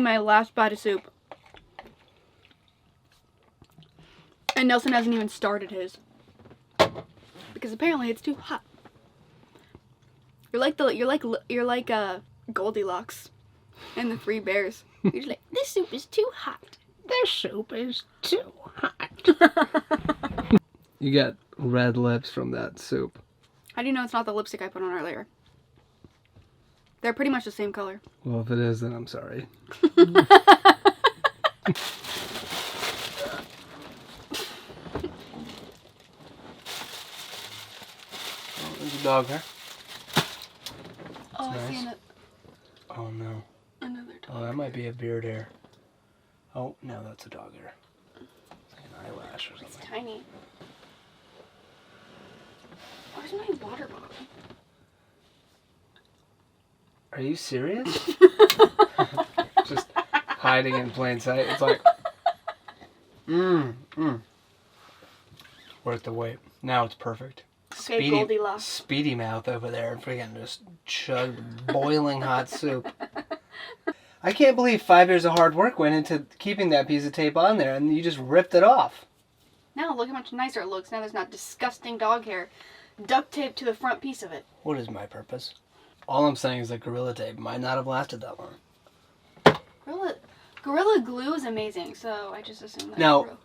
my last bite of soup. And Nelson hasn't even started his. Because apparently it's too hot. You're like Goldilocks and the Three Bears. You're just like, this soup is too hot. This soup is too hot. You got red lips from that soup. How do you know it's not the lipstick I put on earlier? They're pretty much the same color. Well, if it is, then I'm sorry. Oh, there's a dog there. Oh, That's I see nice. Oh no. Another dog. Oh, that might be a beard hair. Oh, no, that's a dog hair. It's like an eyelash or something. It's tiny. Where's my water bottle? Are you serious? Just hiding in plain sight. It's like, worth the wait. Now it's perfect. Okay, Goldilocks. Speedy mouth over there and freaking just chugged boiling hot soup. I can't believe 5 years of hard work went into keeping that piece of tape on there and you just ripped it off. Now look how much nicer it looks. Now there's not disgusting dog hair duct taped to the front piece of it. What is my purpose? All I'm saying is that Gorilla Tape might not have lasted that long. Gorilla Glue is amazing, so I just assume that. Now,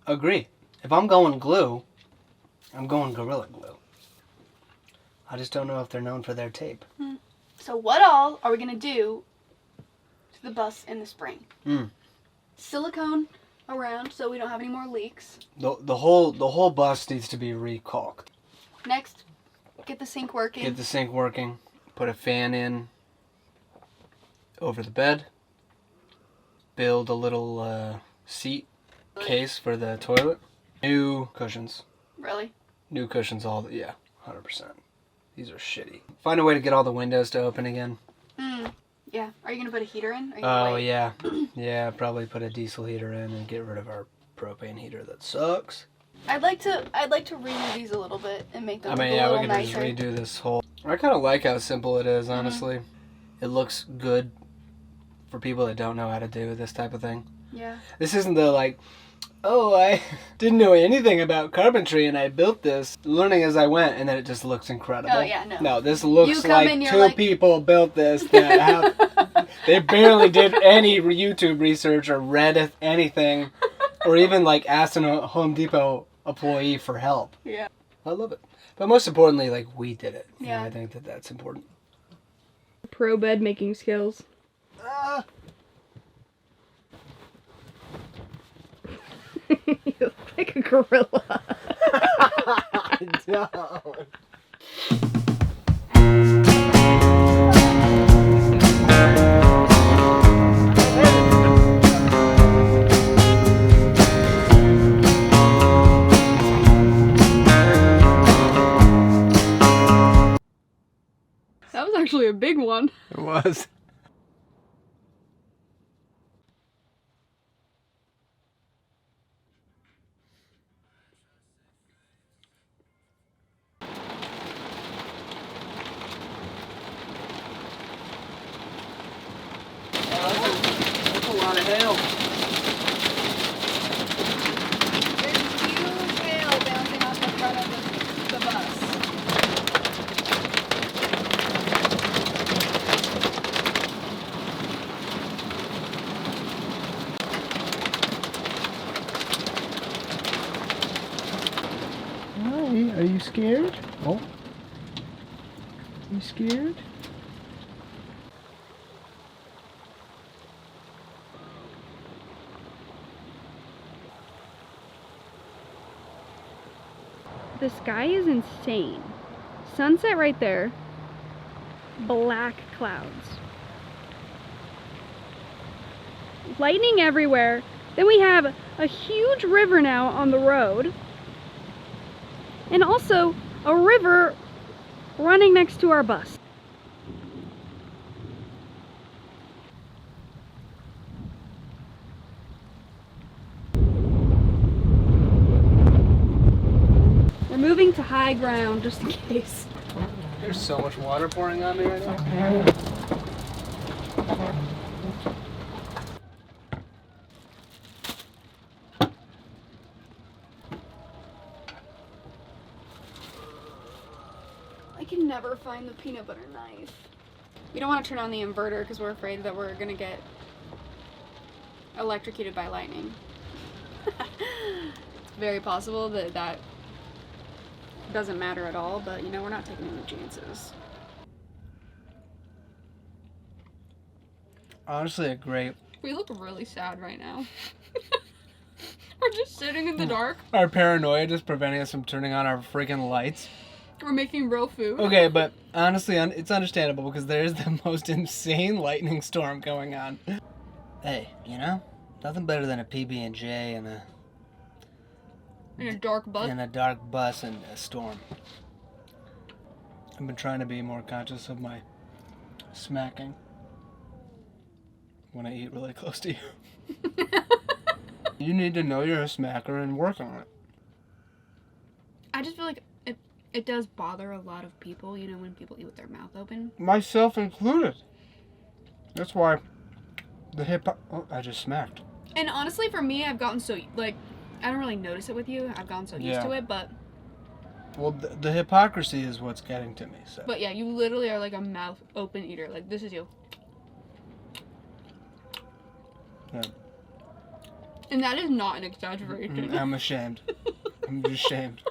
agree. If I'm going glue, I'm going Gorilla Glue. I just don't know if they're known for their tape. So what all are we going to do to the bus in the spring? Silicone around so we don't have any more leaks. The whole bus needs to be recaulked. Next, get the sink working. Get the sink working. Put a fan in over the bed. Build a little seat case for the toilet. New cushions. Really? New cushions, yeah, 100%. These are shitty. Find a way to get all the windows to open again. Yeah. Are you going to put a heater in? Oh, yeah. Yeah, probably put a diesel heater in and get rid of our propane heater that sucks. I'd like to redo these a little bit and make them look a we little can nicer. just redo this whole... I kind of like how simple it is, honestly. It looks good for people that don't know how to do this type of thing. Yeah. This isn't the, like, oh, I didn't know anything about carpentry and I built this, learning as I went, and then it just looks incredible. Oh, yeah, no. No, this looks like two like... people built this that have... They barely did any YouTube research or read anything or even, like, asked a Home Depot employee for help. Yeah. I love it. But most importantly, like, we did it. Yeah. And I think that that's important. Pro bed making skills. You look like a gorilla. I don't. That was actually a big one. It was. That's a lot of hail. There's huge hail bouncing off the front of the bus. Hi, are you scared? Oh. You scared? The sky is insane. Sunset right there. Black clouds. Lightning everywhere. Then we have a huge river now on the road. And also a river running next to our bus. We're moving to high ground just in case. There's so much water pouring on me right now. can never find the peanut butter knife. We don't want to turn on the inverter because we're afraid that we're gonna get electrocuted by lightning. It's very possible that that doesn't matter at all, but you know, we're not taking any chances. Honestly, a great. We look really sad right now. We're just sitting in the dark. Our paranoia just preventing us from turning on our freaking lights. We're making real food. Okay, but honestly, it's understandable because there is the most insane lightning storm going on. Hey, you know, nothing better than a PB&J and a dark bus. And a dark bus and a storm. I've been trying to be more conscious of my smacking when I eat really close to you. You need to know you're a smacker and work on it. I just feel like it does bother a lot of people, you know, when people eat with their mouth open. Myself included. That's why I just smacked. And honestly, for me, I've gotten so, like, I don't really notice it with you. I've gotten so used to it, but... Well, the hypocrisy is what's getting to me, so... But yeah, you literally are like a mouth open eater. Like, this is you. Yeah. And that is not an exaggeration. I'm ashamed. I'm just ashamed.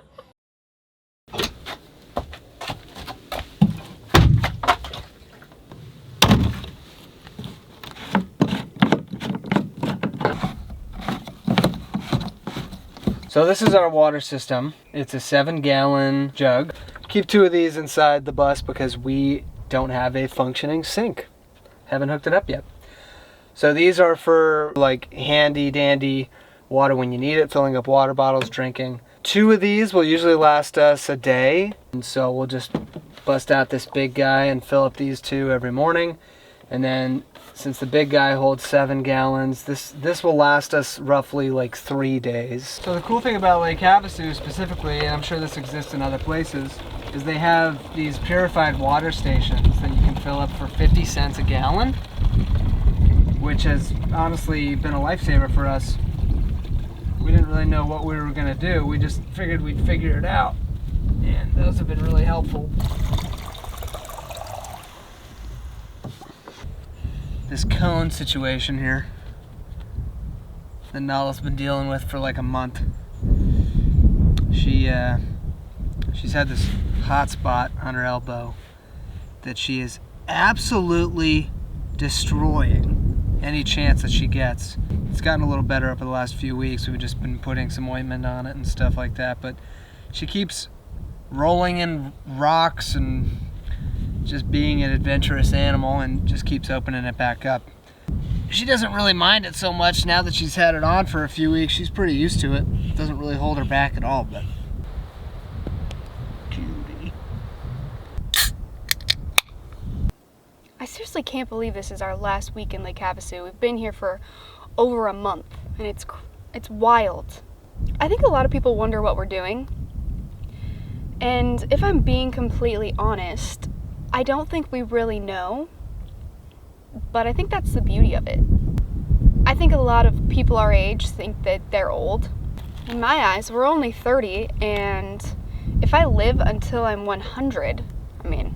So this is our water system. It's a 7-gallon jug. Keep 2 of these inside the bus because we don't have a functioning sink. Haven't hooked it up yet. So these are for like handy dandy water when you need it, filling up water bottles, drinking. 2 of these will usually last us a day. And so we'll just bust out this big guy and fill up these 2 every morning. And then since the big guy holds 7 gallons, this will last us roughly like 3 days. So the cool thing about Lake Havasu specifically, and I'm sure this exists in other places, is they have these purified water stations that you can fill up for 50 cents a gallon, which has honestly been a lifesaver for us. We didn't really know what we were gonna do. We just figured we'd figure it out. And those have been really helpful. This cone situation here that Nala's been dealing with for like a month. She's had this hot spot on her elbow that she is absolutely destroying any chance that she gets. It's gotten a little better over the last few weeks. We've just been putting some ointment on it and stuff like that, but she keeps rolling in rocks and just being an adventurous animal and just keeps opening it back up. She doesn't really mind it so much now that she's had it on for a few weeks. She's pretty used to it. It doesn't really hold her back at all, but cutie. I seriously can't believe this is our last week in Lake Havasu. We've been here for over a month, and it's wild. I think a lot of people wonder what we're doing. And if I'm being completely honest, I don't think we really know, but I think that's the beauty of it. I think a lot of people our age think that they're old. In my eyes, we're only 30, and if I live until I'm 100, I mean,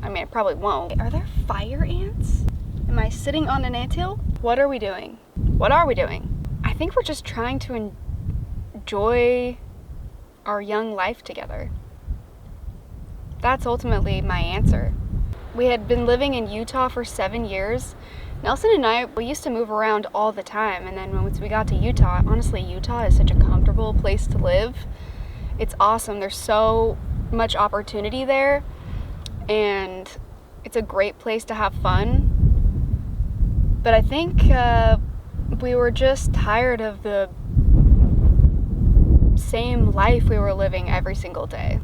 I probably won't. Are there fire ants? Am I sitting on an anthill? What are we doing? What are we doing? I think we're just trying to enjoy our young life together. That's ultimately my answer. We had been living in Utah for 7 years. Nelson and I, we used to move around all the time, and then once we got to Utah, honestly, Utah is such a comfortable place to live. It's awesome. There's so much opportunity there, and it's a great place to have fun. But I think we were just tired of the same life we were living every single day.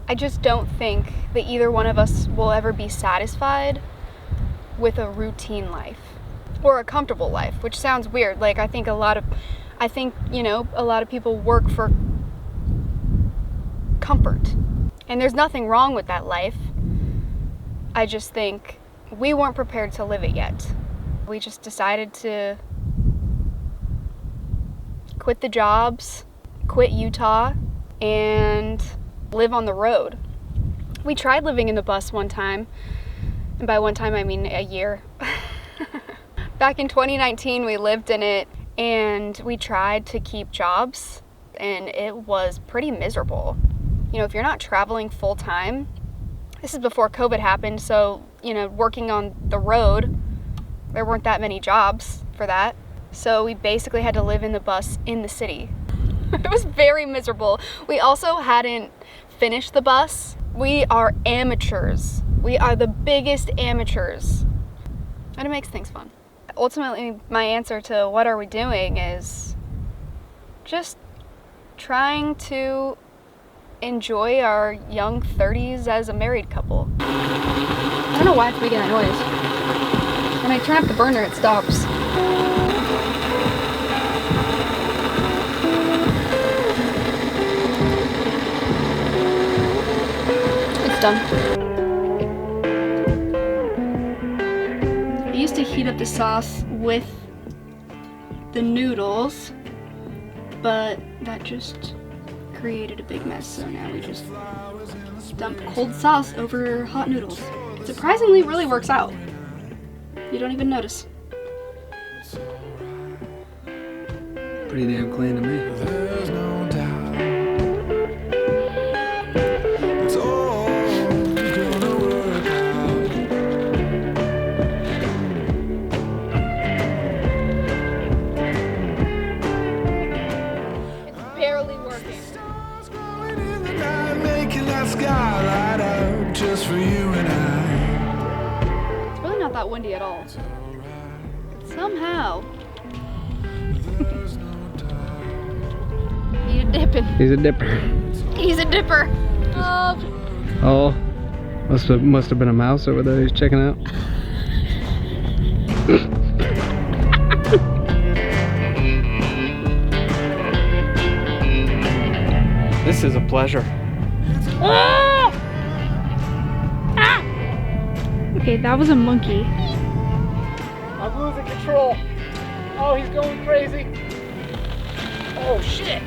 I just don't think that either one of us will ever be satisfied with a routine life or a comfortable life, which sounds weird. Like, I think a lot of people work for comfort, and there's nothing wrong with that life. I just think we weren't prepared to live it yet. We just decided to quit the jobs, quit Utah, and live on the road. We tried living in the bus one time, and by one time I mean a year. Back in 2019 we lived in it, and we tried to keep jobs, and it was pretty miserable. You know, if you're not traveling full time, this is before COVID happened, so, you know, working on the road, there weren't that many jobs for that. So we basically had to live in the bus in the city. It was very miserable. We also hadn't finished the bus. We are amateurs. We are the biggest amateurs. And it makes things fun. Ultimately, my answer to what are we doing is just trying to enjoy our young 30s as a married couple. I don't know why it's making that noise. When I turn up the burner, it stops. It's done. I used to heat up the sauce with the noodles, but that just created a big mess, so now we just dump cold sauce over hot noodles. Surprisingly, it really works out. You don't even notice. Pretty damn clean to me. There's no doubt it's all gonna work out. It's barely working. Stars glowing in the night, making that sky light up just for you and I. It's really not that windy at all. But somehow. He's a dipping. He's a dipper. He's a dipper. Oh, must have been a mouse over there he's checking out. This is a pleasure. Ah! Ah! Okay, that was a monkey. I'm losing control. Oh, he's going crazy. Oh shit.